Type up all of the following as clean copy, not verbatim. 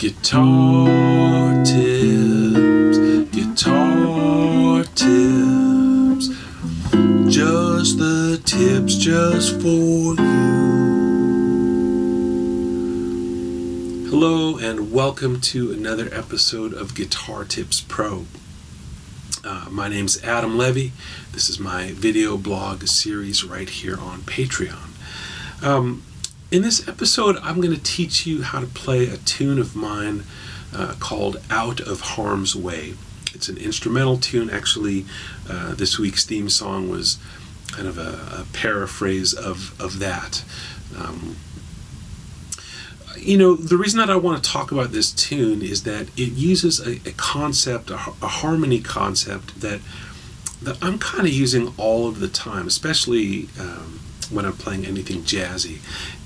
Guitar tips, just the tips just for you. Hello and welcome to another episode of Guitar Tips Pro. My name's Adam Levy. This is my video blog series right here on Patreon. In this episode, I'm going to teach you how to play a tune of mine called Out of Harm's Way. It's an instrumental tune. Actually, this week's theme song was kind of a paraphrase of that. The reason that I want to talk about this tune is that it uses a concept, a harmony concept that I'm kind of using all of the time, especially when I'm playing anything jazzy.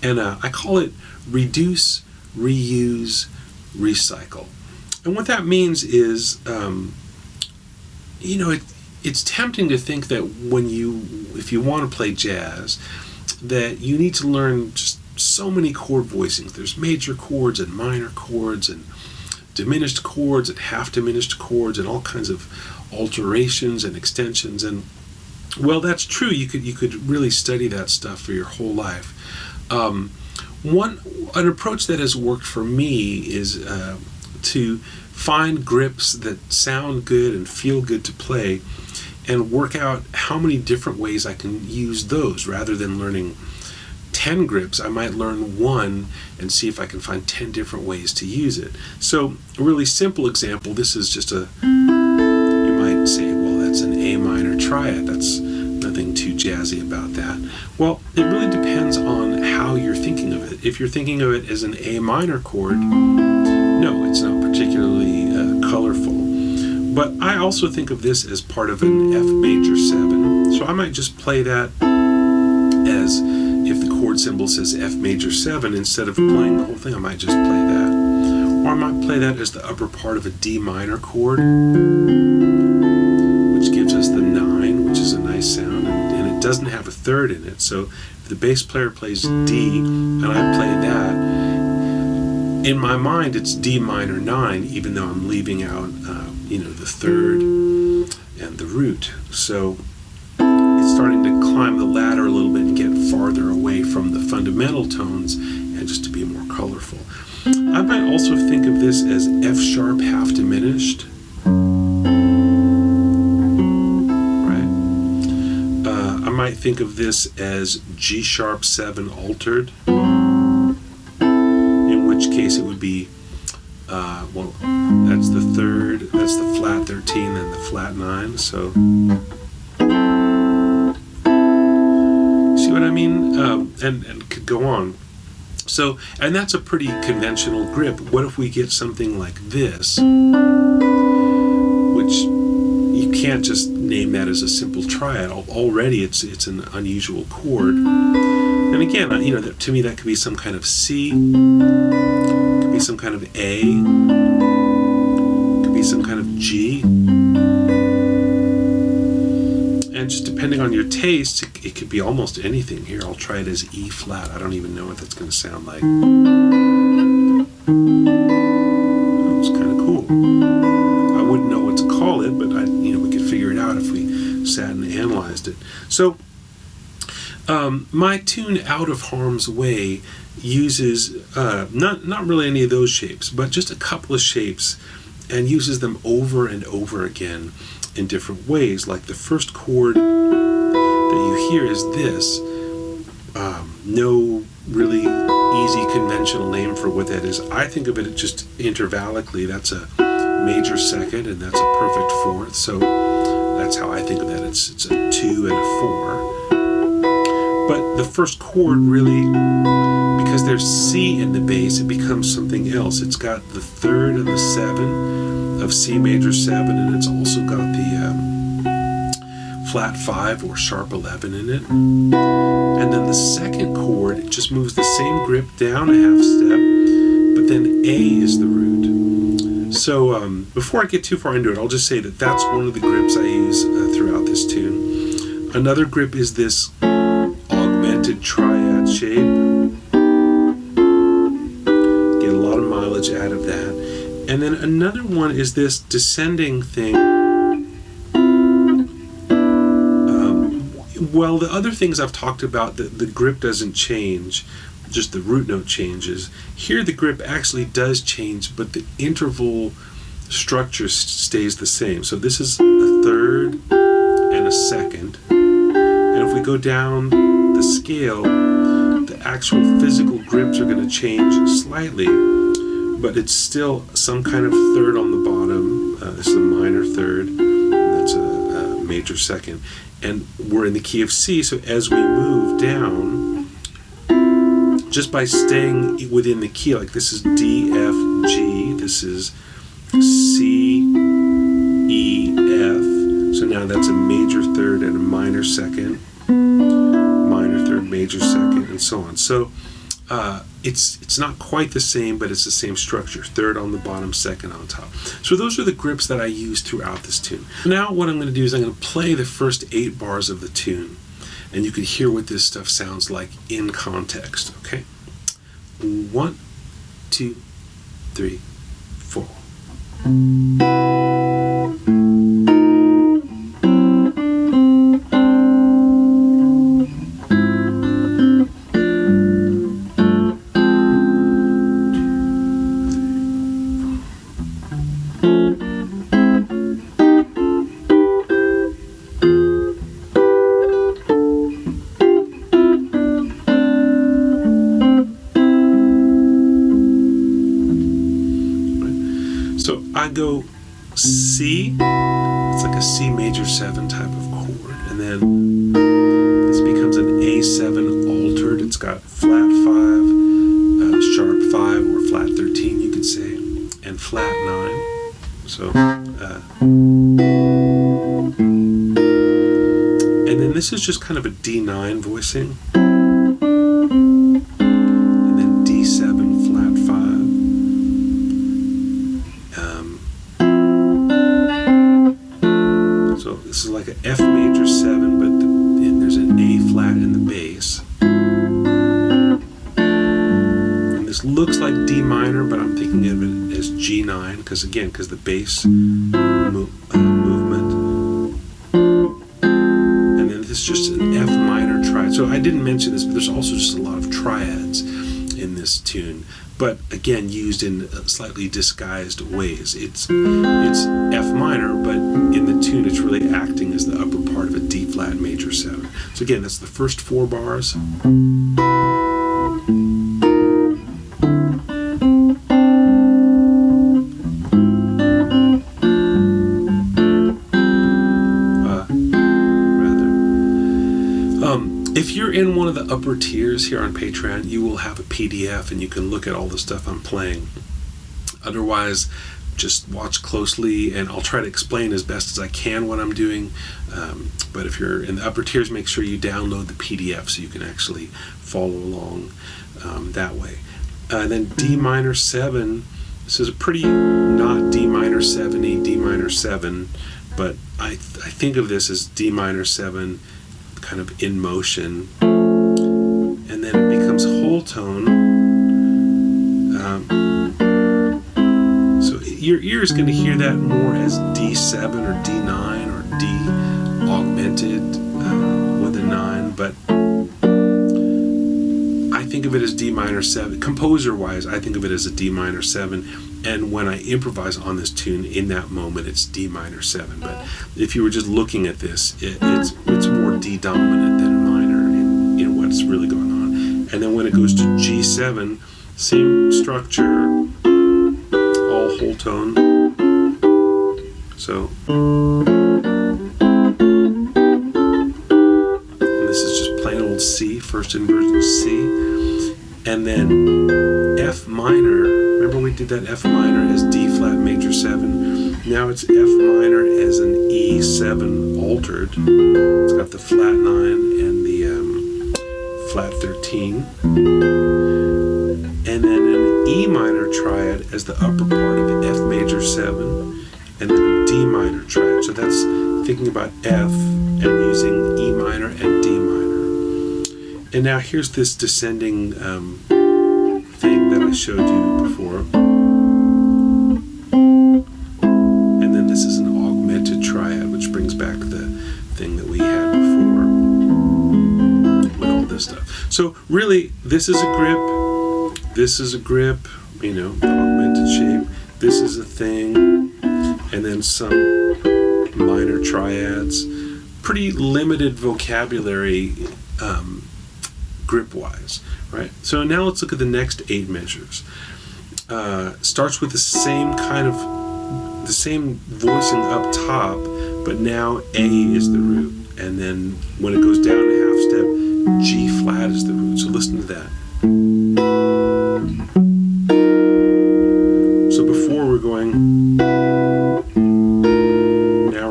And I call it reduce, reuse, recycle. And what that means is, it's tempting to think that if you want to play jazz, that you need to learn just so many chord voicings. There's major chords and minor chords and diminished chords and half diminished chords and all kinds of alterations and extensions. And well, that's true. You could really study that stuff for your whole life. An approach that has worked for me is to find grips that sound good and feel good to play, and work out how many different ways I can use those. Rather than learning 10 grips, I might learn one and see if I can find 10 different ways to use it. So a really simple example, this is just you might say, well, that's an A minor triad. That's nothing too jazzy about that. Well, it really depends on how you're thinking of it. If you're thinking of it as an A minor chord, no, it's not particularly colorful. But I also think of this as part of an F major 7. So I might just play that as if the chord symbol says F major 7, instead of playing the whole thing, I might just play that. Or I might play that as the upper part of a D minor chord, which gives us the 9, which is a nice sound, and it doesn't have a third in it. So if the bass player plays D and I play that, in my mind it's D minor 9, even though I'm leaving out the third and the root. So it's starting to climb the ladder a little bit and get farther away from the fundamental tones and just to be more colorful. I might also think of this as F sharp half diminished. Right? I might think of this as G sharp 7 altered, in which case it would be that's the third, that's the flat 13 and the flat 9. So see what I mean? And could go on. So, and that's a pretty conventional grip. What if we get something like this, which you can't just name that as a simple triad. Already it's an unusual chord. And again, to me that could be some kind of C, could be some kind of A, could be some kind of G. And just depending on your taste, it could be almost anything. Here, I'll try it as E flat. I don't even know what that's going to sound like. That was kind of cool. I wouldn't know what to call it, but we could figure it out if we sat and analyzed it. So, my tune Out of Harm's Way uses not really any of those shapes, but just a couple of shapes, and uses them over and over again in different ways. Like the first chord that you hear is this. No really easy conventional name for what that is. I think of it just intervallically. That's a major second and that's a perfect fourth. So that's how I think of that. It's a 2 and a 4. But the first chord really, because there's C in the bass, it becomes something else. It's got the third and the 7 of C major 7, and it's also got the flat 5 or sharp 11 in it. And then the second chord, it just moves the same grip down a half step, but then A is the root. So before I get too far into it, I'll just say that that's one of the grips I use throughout this tune. Another grip is this augmented triad shape. Get a lot of mileage out of that. And then another one is this descending thing. Well, the other things I've talked about, the grip doesn't change, just the root note changes. Here the grip actually does change, but the interval structure stays the same. So this is a third and a second. And if we go down the scale, the actual physical grips are going to change slightly, but it's still some kind of third on the bottom. This is a minor third, and that's a major second. And we're in the key of C, so as we move down, just by staying within the key, like this is D, F, G, this is C, E, F. So now that's a major third and a minor second, minor third, major second, and so on. So it's not quite the same, but it's the same structure. Third on the bottom, second on top. So those are the grips that I use throughout this tune. Now what I'm going to do is I'm going to play the first 8 bars of the tune, and you can hear what this stuff sounds like in context, okay? 1, 2, 3, 4. So I go C, it's like a C major 7 type of chord, and then this becomes an A7 altered. It's got flat 5, sharp 5, or flat 13 you could say, and flat 9. So, and then this is just kind of a D9 voicing, and then D7 flat 5. So this is like an F major 7, but and there's an A flat in the bass. And this looks like D minor, but I'm thinking of it as G9, because the bass movement. And then this is just an F minor triad. So I didn't mention this, but there's also just a lot of triads in this tune, but again used in slightly disguised ways. It's F minor, but in the tune it's really acting as the upper part of a D flat major 7. So again, that's the first 4 bars. If you're in one of the upper tiers here on Patreon, you will have a PDF and you can look at all the stuff I'm playing. Otherwise, just watch closely and I'll try to explain as best as I can what I'm doing. But if you're in the upper tiers, make sure you download the PDF so you can actually follow along that way. And then D minor 7, this is a pretty not D minor 7-y, D minor 7, but I think of this as D minor 7 kind of in motion, and then it becomes whole tone. So your ear is going to hear that more as D7 or D9 or D augmented with a 9, but I think of it as D minor 7. Composer wise, I think of it as a D minor 7, and when I improvise on this tune in that moment it's D minor 7. But if you were just looking at this, it's more D dominant than minor in what's really going on. And then when it goes to G7, same structure, all whole tone. So and this is just plain old C, first inversion C, and then F minor. Remember we did that F minor as D flat major 7. Now it's F minor as an E7 altered. It's got the flat 9 and the flat 13. And then an E minor triad as the upper part of the F major 7. And then a D minor triad. So that's thinking about F and using E minor and D minor. And now here's this descending thing that I showed you before. really, this is a grip, this is a grip, you know, the augmented shape, this is a thing, and then some minor triads. Pretty limited vocabulary grip-wise, right? So now let's look at the next 8 measures. Starts with the same voicing up top, but now A is the root, and then when it goes down a half step, G flat is the root. So listen to that. So before we're going, now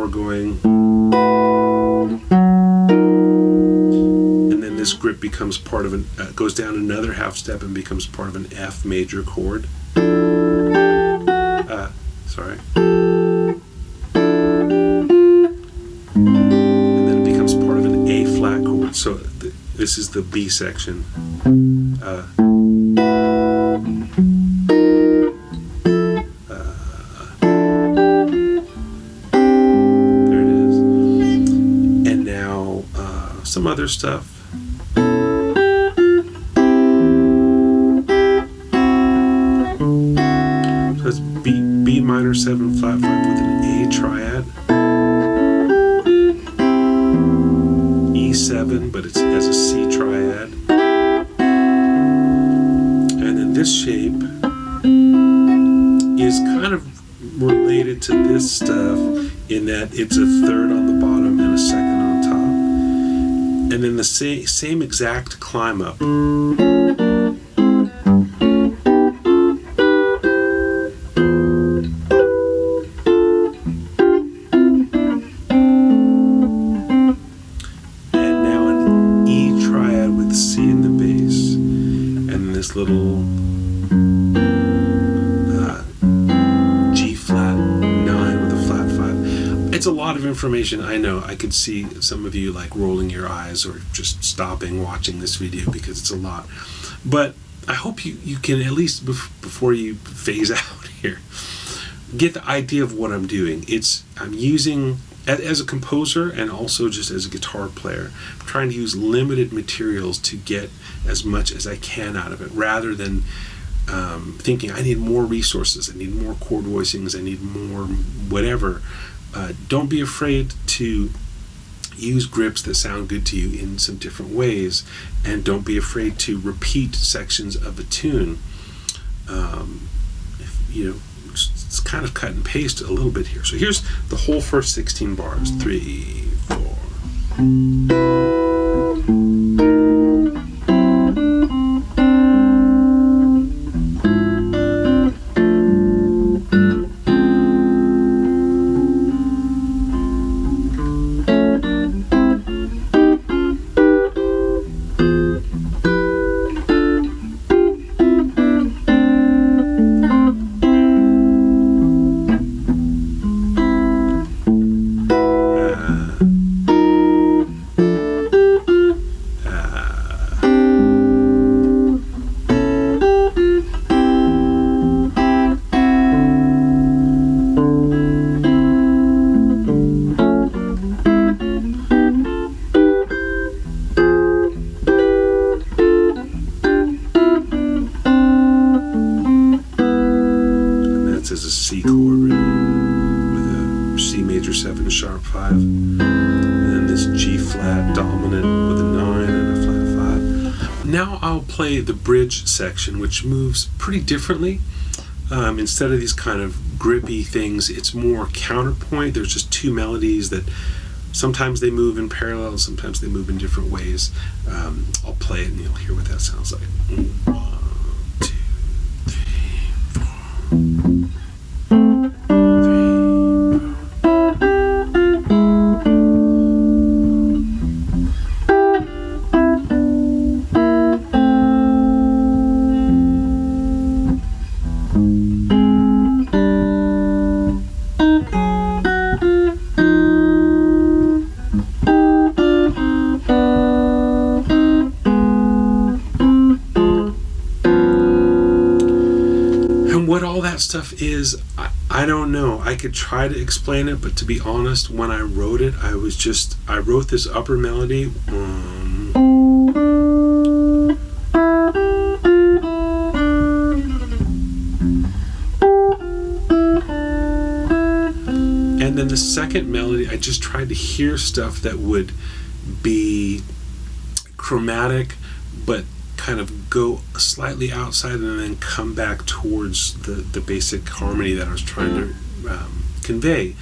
we're going, and then this grip becomes part of goes down another half step and becomes part of an F major chord. Sorry. And then it becomes part of an A flat chord. So this is the B section. There it is. And now some other stuff. So it's B minor 7 flat 5 with an A triad. E7, but it's as a C triad. And then this shape is kind of related to this stuff in that it's a third on the bottom and a second on top. And then the same exact climb up. Little G flat 9 with a flat 5. It's a lot of information. I know. I could see some of you like rolling your eyes or just stopping watching this video because it's a lot. But I hope you can at least before you phase out here get the idea of what I'm doing. I'm using as a composer and also just as a guitar player, I'm trying to use limited materials to get as much as I can out of it, rather than thinking I need more resources, I need more chord voicings, I need more whatever. Don't be afraid to use grips that sound good to you in some different ways, and don't be afraid to repeat sections of a tune. It's kind of cut and paste a little bit here. So here's the whole first 16 bars. 3, 4. As a C chord with a C major 7 sharp 5, and then this G flat dominant with a 9 and a flat 5. Now I'll play the bridge section, which moves pretty differently. Instead of these kind of grippy things, it's more counterpoint. There's just 2 melodies that sometimes they move in parallel, sometimes they move in different ways. I'll play it and you'll hear what that sounds like. 1, 2, 3, 4. What all that stuff is, I don't know. I could try to explain it, but to be honest, when I wrote it, I wrote this upper melody, And then the second melody, I just tried to hear stuff that would be chromatic, but kind of go slightly outside and then come back towards the basic harmony that I was trying to convey.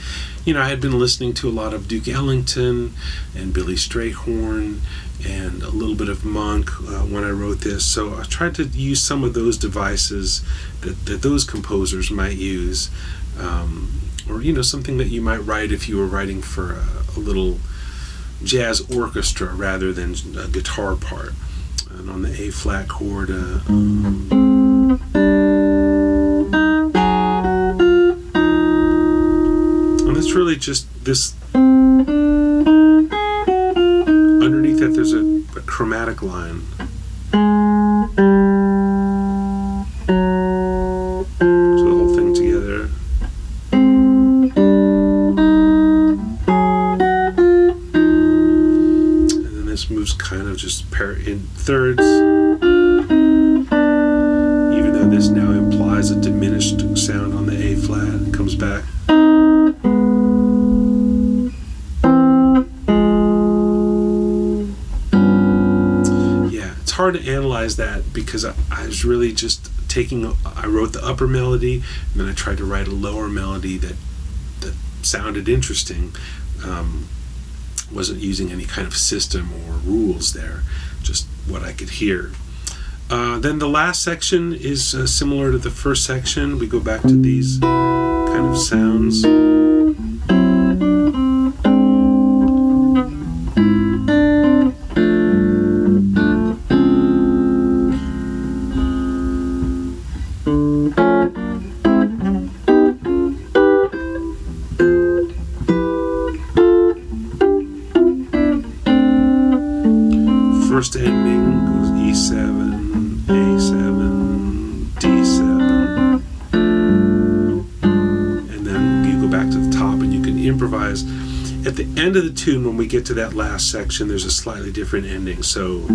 You know, I had been listening to a lot of Duke Ellington and Billy Strayhorn and a little bit of Monk when I wrote this, so I tried to use some of those devices that those composers might use, or, you know, something that you might write if you were writing for a little jazz orchestra rather than a guitar part. And on the A flat chord, and it's really just this. Underneath that, there's a chromatic line. So the whole thing together. And then this moves kind of just in thirds. Even though this now implies a diminished sound on the A flat, it comes back. Hard to analyze that because I was really just I wrote the upper melody and then I tried to write a lower melody that sounded interesting. Wasn't using any kind of system or rules there, just what I could hear. Then the last section is similar to the first section. We go back to these kind of sounds. First ending goes E7, A7, D7, and then you go back to the top and you can improvise. At the end of the tune, when we get to that last section, there's a slightly different ending. So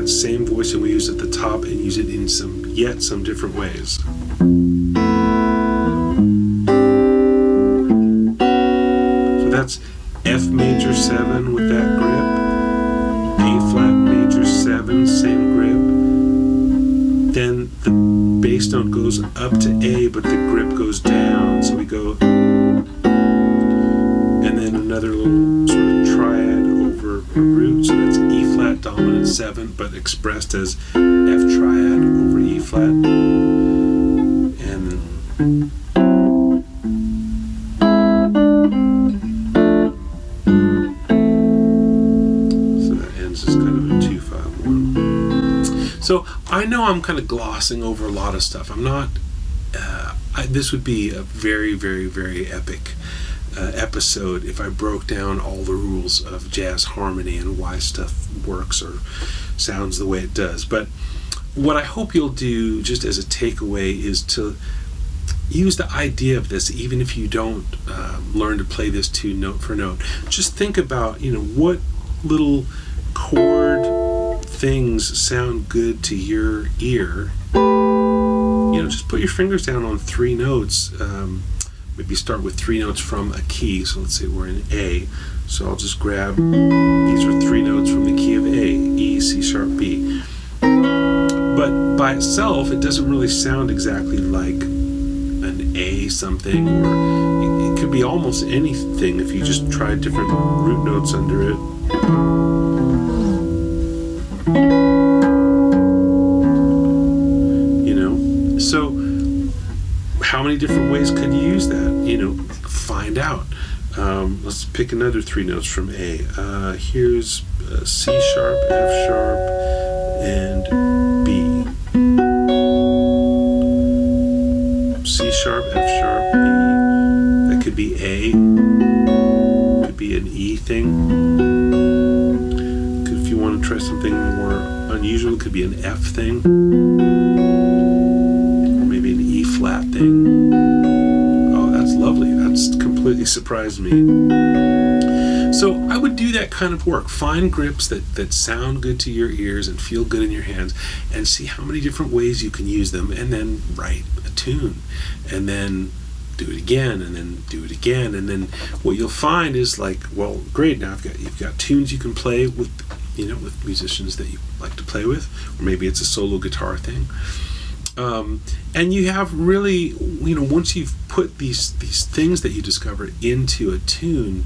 same voice and we use at the top and use it in some different ways. So that's F major 7 with that grip, A flat major 7, same grip. Then the bass note goes up to A, but the grip goes down, so we go, and then another little sort of triad over a root, so that's E flat dominant 7, but expressed as F triad over E flat, and so that ends as kind of a 2-5-1. So I know I'm kind of glossing over a lot of stuff. I'm not. This would be a very, very, very epic episode if I broke down all the rules of jazz harmony and why stuff works or sounds the way it does. But what I hope you'll do, just as a takeaway, is to use the idea of this, even if you don't learn to play this tune note for note. Just think about, what little chord things sound good to your ear. Just put your fingers down on 3 notes. Maybe start with 3 notes from a key. So let's say we're in A. So I'll just grab, these are 3 notes from the key of A, E, C sharp, B. But by itself, it doesn't really sound exactly like an A something, or it could be almost anything if you just try different root notes under it. So how many different ways could you use that? Find out. Let's pick another 3 notes from A. Here's C sharp, F sharp, and B. C sharp, F sharp, B. That could be A. Could be an E thing. If you want to try something more unusual, it could be an F thing. Or maybe an thing. Oh, that's lovely. That's completely surprised me. So I would do that kind of work. Find grips that sound good to your ears and feel good in your hands, and see how many different ways you can use them, and then write a tune, and then do it again, and then do it again, and then what you'll find is like, well, great, now you've got tunes you can play with, with musicians that you like to play with, or maybe it's a solo guitar thing. And you have really, once you've put these things that you discover into a tune,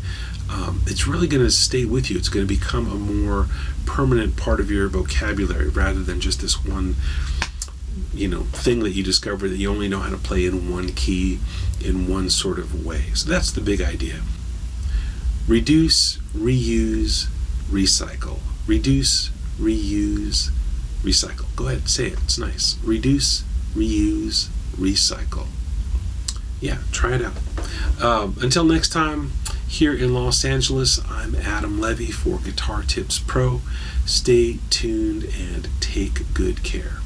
it's really going to stay with you. It's going to become a more permanent part of your vocabulary rather than just this one, thing that you discover that you only know how to play in one key, in one sort of way. So that's the big idea. Reduce, reuse, recycle. Reduce, reuse, recycle. Go ahead, say it. It's nice. Reduce, reuse, recycle. Yeah, try it out. Until next time, here in Los Angeles, I'm Adam Levy for Guitar Tips Pro. Stay tuned and take good care.